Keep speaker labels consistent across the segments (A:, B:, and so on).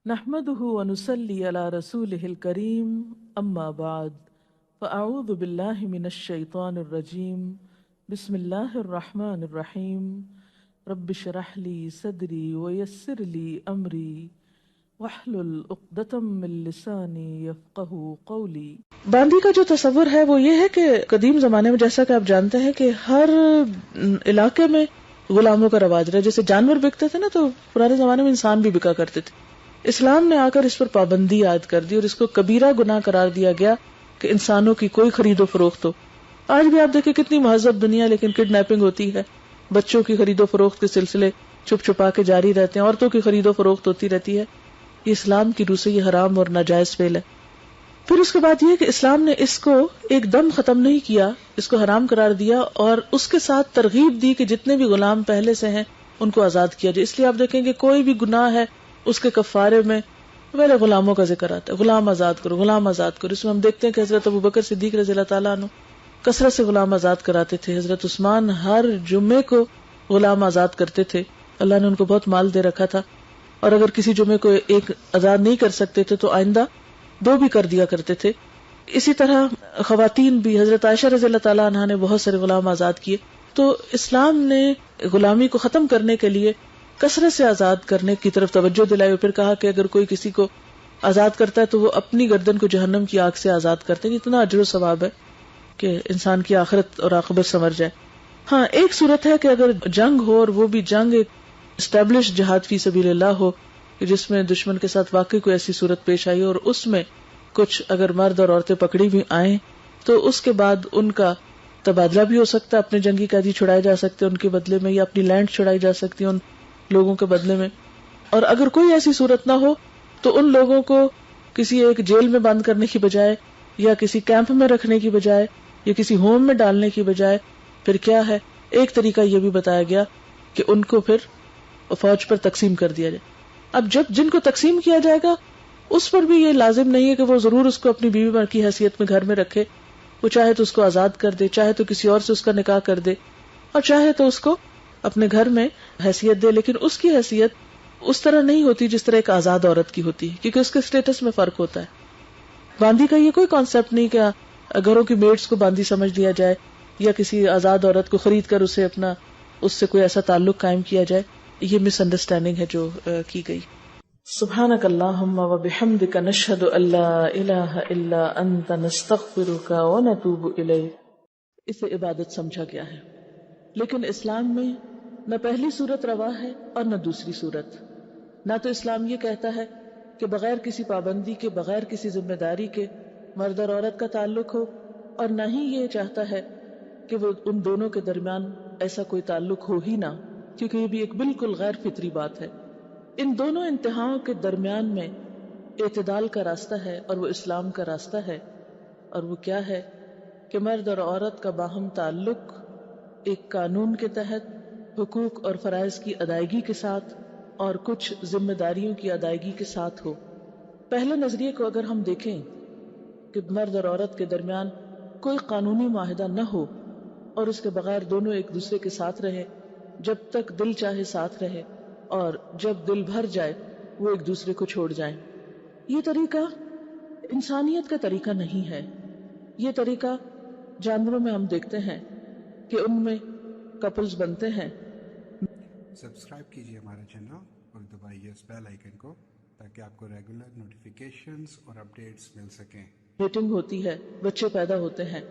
A: نحمده ونصلي على رسوله الكريم أما بعد فأعوذ بالله من الشيطان الرجيم بسم الله الرحمن الرحيم رب اشرح لي صدري ويسر لي أمري واحلل عقدة من لساني يفقهوا قولي۔ باندی کا جو تصور ہے وہ یہ ہے کہ قدیم زمانے میں جیسا کہ آپ جانتے ہیں کہ ہر علاقے میں غلاموں کا رواج رہا، جیسے جانور بکتے تھے نا تو پرانے زمانے میں انسان بھی بکا کرتے تھے۔ اسلام نے آ کر اس پر پابندی عائد کر دی اور اس کو کبیرہ گناہ قرار دیا گیا کہ انسانوں کی کوئی خرید و فروخت ہو۔ آج بھی آپ دیکھیں کتنی مہذب دنیا، لیکن کڈنیپنگ ہوتی ہے، بچوں کی خرید و فروخت کے سلسلے چھپ چھپا کے جاری رہتے ہیں، عورتوں کی خرید و فروخت ہوتی رہتی ہے۔ یہ اسلام کی روح سے یہ حرام اور ناجائز فعل ہے۔ پھر اس کے بعد یہ کہ اسلام نے اس کو ایک دم ختم نہیں کیا، اس کو حرام قرار دیا اور اس کے ساتھ ترغیب دی کہ جتنے بھی غلام پہلے سے ہیں ان کو آزاد کیا جائے۔ اس لیے آپ دیکھیں کہ کوئی بھی گناہ ہے اس کے کفارے میں پہلے غلاموں کا ذکر آتا ہے، غلام آزاد کرو، غلام آزاد کرو۔ اس میں ہم دیکھتے ہیں کہ حضرت ابوبکر صدیق رضی اللہ تعالیٰ عنہ کثرت سے غلام آزاد کراتے تھے، حضرت عثمان ہر جمعے کو غلام آزاد کرتے تھے، اللہ نے ان کو بہت مال دے رکھا تھا، اور اگر کسی جمعے کو ایک آزاد نہیں کر سکتے تھے تو آئندہ 2 بھی کر دیا کرتے تھے۔ اسی طرح خواتین بھی، حضرت عائشہ رضی اللہ تعالیٰ عنہ نے بہت سارے غلام آزاد کیے۔ تو اسلام نے غلامی کو ختم کرنے کے لیے کثرت سے آزاد کرنے کی طرف توجہ دلائی، اور پھر کہا کہ اگر کوئی کسی کو آزاد کرتا ہے تو وہ اپنی گردن کو جہنم کی آگ سے آزاد کرتے ہیں۔ اتنا اجر و ثواب ہے کہ انسان کی آخرت اور عاقبت سنور جائے۔ ہاں، ایک صورت ہے کہ اگر جنگ ہو اور وہ بھی جنگ ایک اسٹیبلش جہاد فی سبیل اللہ ہو، جس میں دشمن کے ساتھ واقعی کوئی ایسی صورت پیش آئی اور اس میں کچھ اگر مرد اور عورتیں پکڑی بھی آئیں تو اس کے بعد ان کا تبادلہ بھی ہو سکتا ہے، اپنے جنگی قیدی چھڑائے جا سکتے ہیں ان کے بدلے میں، یا اپنی لینڈ چھڑائی جا سکتی ہے ان لوگوں کے بدلے میں۔ اور اگر کوئی ایسی صورت نہ ہو تو ان لوگوں کو کسی ایک جیل میں بند کرنے کی بجائے یا کسی کیمپ میں رکھنے کی بجائے یا کسی ہوم میں ڈالنے کی بجائے پھر کیا ہے، ایک طریقہ یہ بھی بتایا گیا کہ ان کو پھر فوج پر تقسیم کر دیا جائے۔ اب جن کو تقسیم کیا جائے گا اس پر بھی یہ لازم نہیں ہے کہ وہ ضرور اس کو اپنی بیوی کی حیثیت میں گھر میں رکھے، وہ چاہے تو اس کو آزاد کر دے، چاہے تو کسی اور سے اس کا نکاح کر دے، اور چاہے تو اس کو اپنے گھر میں حیثیت دے، لیکن اس کی حیثیت اس طرح نہیں ہوتی جس طرح ایک آزاد عورت کی ہوتی ہے، کیونکہ اس کے سٹیٹس میں فرق ہوتا ہے۔ باندی کا یہ کوئی کانسیپٹ نہیں کہ گھروں کی میڈس کو باندی سمجھ لیا جائے یا کسی آزاد عورت کو خرید کر اس سے کوئی ایسا تعلق قائم کیا جائے۔ یہ مس انڈرسٹینڈنگ ہے جو کی گئی۔ سبحانک اللہم و بحمدک نشہد ان لا الہ الا انت نستغفرک و نتوب الیک۔ اسے عبادت سمجھا گیا ہے، لیکن اسلام میں نہ پہلی صورت روا ہے اور نہ دوسری صورت۔ نہ تو اسلام یہ کہتا ہے کہ بغیر کسی پابندی کے، بغیر کسی ذمہ داری کے مرد اور عورت کا تعلق ہو، اور نہ ہی یہ چاہتا ہے کہ وہ ان دونوں کے درمیان ایسا کوئی تعلق ہو ہی نہ، کیونکہ یہ بھی ایک بالکل غیر فطری بات ہے۔ ان دونوں انتہاؤں کے درمیان میں اعتدال کا راستہ ہے، اور وہ اسلام کا راستہ ہے، اور وہ کیا ہے کہ مرد اور عورت کا باہم تعلق ایک قانون کے تحت حقوق اور فرائض کی ادائیگی کے ساتھ اور کچھ ذمہ داریوں کی ادائیگی کے ساتھ ہو۔ پہلے نظریے کو اگر ہم دیکھیں کہ مرد اور عورت کے درمیان کوئی قانونی معاہدہ نہ ہو اور اس کے بغیر دونوں ایک دوسرے کے ساتھ رہے، جب تک دل چاہے ساتھ رہے، اور جب دل بھر جائے وہ ایک دوسرے کو چھوڑ جائیں، یہ طریقہ انسانیت کا طریقہ نہیں ہے۔ یہ طریقہ جانوروں میں ہم دیکھتے ہیں کہ ان میں کپلز بنتے ہیں۔
B: سبسکرائب کیجیے ہمارا چینل اور دبائیے اس بیل آئیکن کو تاکہ آپ کو ریگولر نوٹیفیکیشنز اور اپڈیٹس مل سکیں۔
A: میٹنگ ہوتی ہے، بچے پیدا ہوتے ہیں،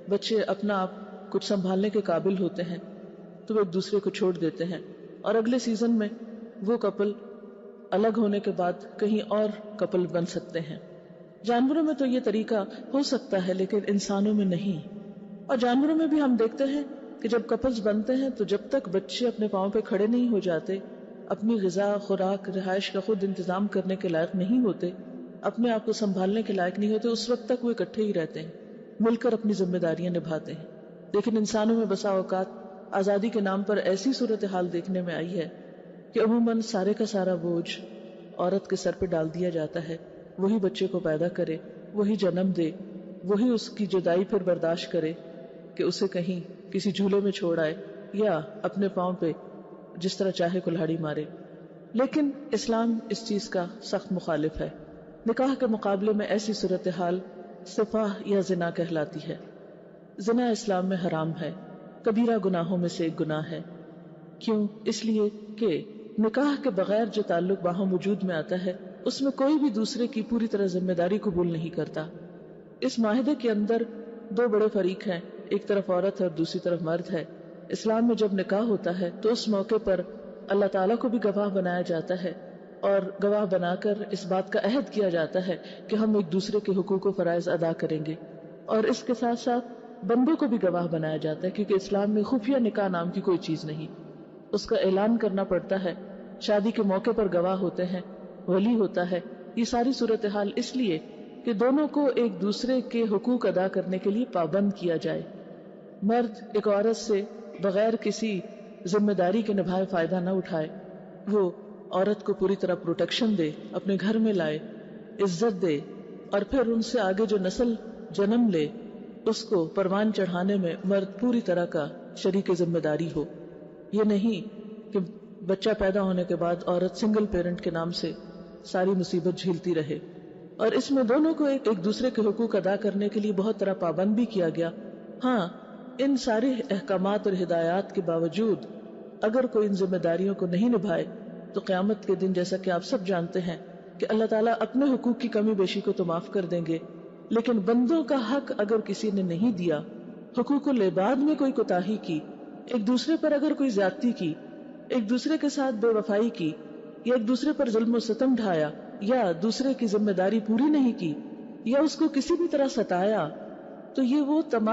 A: بچے اپنا آپ کچھ سنبھالنے کے قابل ہوتے ہیں تو وہ ایک دوسرے کو چھوڑ دیتے ہیں، اور اگلے سیزن میں وہ کپل الگ ہونے کے بعد کہیں اور کپل بن سکتے ہیں۔ جانوروں میں تو یہ طریقہ ہو سکتا ہے لیکن انسانوں میں نہیں۔ اور جانوروں میں بھی ہم دیکھتے ہیں کہ جب کپلز بنتے ہیں تو جب تک بچے اپنے پاؤں پہ کھڑے نہیں ہو جاتے، اپنی غذا، خوراک، رہائش کا خود انتظام کرنے کے لائق نہیں ہوتے، اپنے آپ کو سنبھالنے کے لائق نہیں ہوتے، اس وقت تک وہ اکٹھے ہی رہتے ہیں، مل کر اپنی ذمہ داریاں نبھاتے ہیں۔ لیکن انسانوں میں بسا اوقات آزادی کے نام پر ایسی صورتحال دیکھنے میں آئی ہے کہ عموماً سارے کا سارا بوجھ عورت کے سر پہ ڈال دیا جاتا ہے، وہی بچے کو پیدا کرے، وہی جنم دے، وہی اس کی جدائی پھر برداشت کرے کہ اسے کہیں کسی جھولے میں چھوڑ آئے یا اپنے پاؤں پہ جس طرح چاہے کلہاڑی مارے۔ لیکن اسلام اس چیز کا سخت مخالف ہے. نکاح کے مقابلے میں ایسی صورتحال سفاح یا زنا کہلاتی ہے. زنا اسلام میں حرام ہے، کبیرہ گناہوں میں سے ایک گناہ ہے. کیوں؟ اس لیے کہ نکاح کے بغیر جو تعلق باہم وجود میں آتا ہے اس میں کوئی بھی دوسرے کی پوری طرح ذمہ داری قبول نہیں کرتا. اس معاہدے کے اندر دو بڑے فریق ہیں، ایک طرف عورت ہے اور دوسری طرف مرد ہے. اسلام میں جب نکاح ہوتا ہے تو اس موقع پر اللہ تعالیٰ کو بھی گواہ بنایا جاتا ہے، اور گواہ بنا کر اس بات کا عہد کیا جاتا ہے کہ ہم ایک دوسرے کے حقوق و فرائض ادا کریں گے. اور اس کے ساتھ ساتھ بندوں کو بھی گواہ بنایا جاتا ہے، کیونکہ اسلام میں خفیہ نکاح نام کی کوئی چیز نہیں. اس کا اعلان کرنا پڑتا ہے، شادی کے موقع پر گواہ ہوتے ہیں، ولی ہوتا ہے. یہ ساری صورتحال اس لیے کہ دونوں کو ایک دوسرے کے حقوق ادا کرنے کے لیے پابند کیا جائے. مرد ایک عورت سے بغیر کسی ذمہ داری کے نبھائے فائدہ نہ اٹھائے. وہ عورت کو پوری طرح پروٹیکشن دے، اپنے گھر میں لائے، عزت دے، اور پھر ان سے آگے جو نسل جنم لے اس کو پروان چڑھانے میں مرد پوری طرح کا شریک ذمہ داری ہو. یہ نہیں کہ بچہ پیدا ہونے کے بعد عورت سنگل پیرنٹ کے نام سے ساری مصیبت جھیلتی رہے. اور اس میں دونوں کو ایک دوسرے کے حقوق ادا کرنے کے لیے بہت طرح پابند بھی کیا گیا. ہاں، ان سارے احکامات اور ہدایات کے باوجود اگر کوئی ان ذمہ داریوں کو نہیں نبھائے تو قیامت کے دن جیسا کہ آپ سب جانتے ہیں کہ اللہ تعالیٰ اپنے حقوق کی کمی بیشی کو تو معاف کر دیں گے، لیکن بندوں کا حق اگر کسی نے نہیں دیا، حقوق العباد میں کوئی کوتاہی کی، ایک دوسرے پر اگر کوئی زیادتی کی، ایک دوسرے کے ساتھ بے وفائی کی، یا ایک دوسرے پر ظلم و ستم ڈھایا، یا دوسرے کی ذمہ داری پوری نہیں کی، یا اس کو کسی بھی طرح ستایا، تو یہ وہ تمام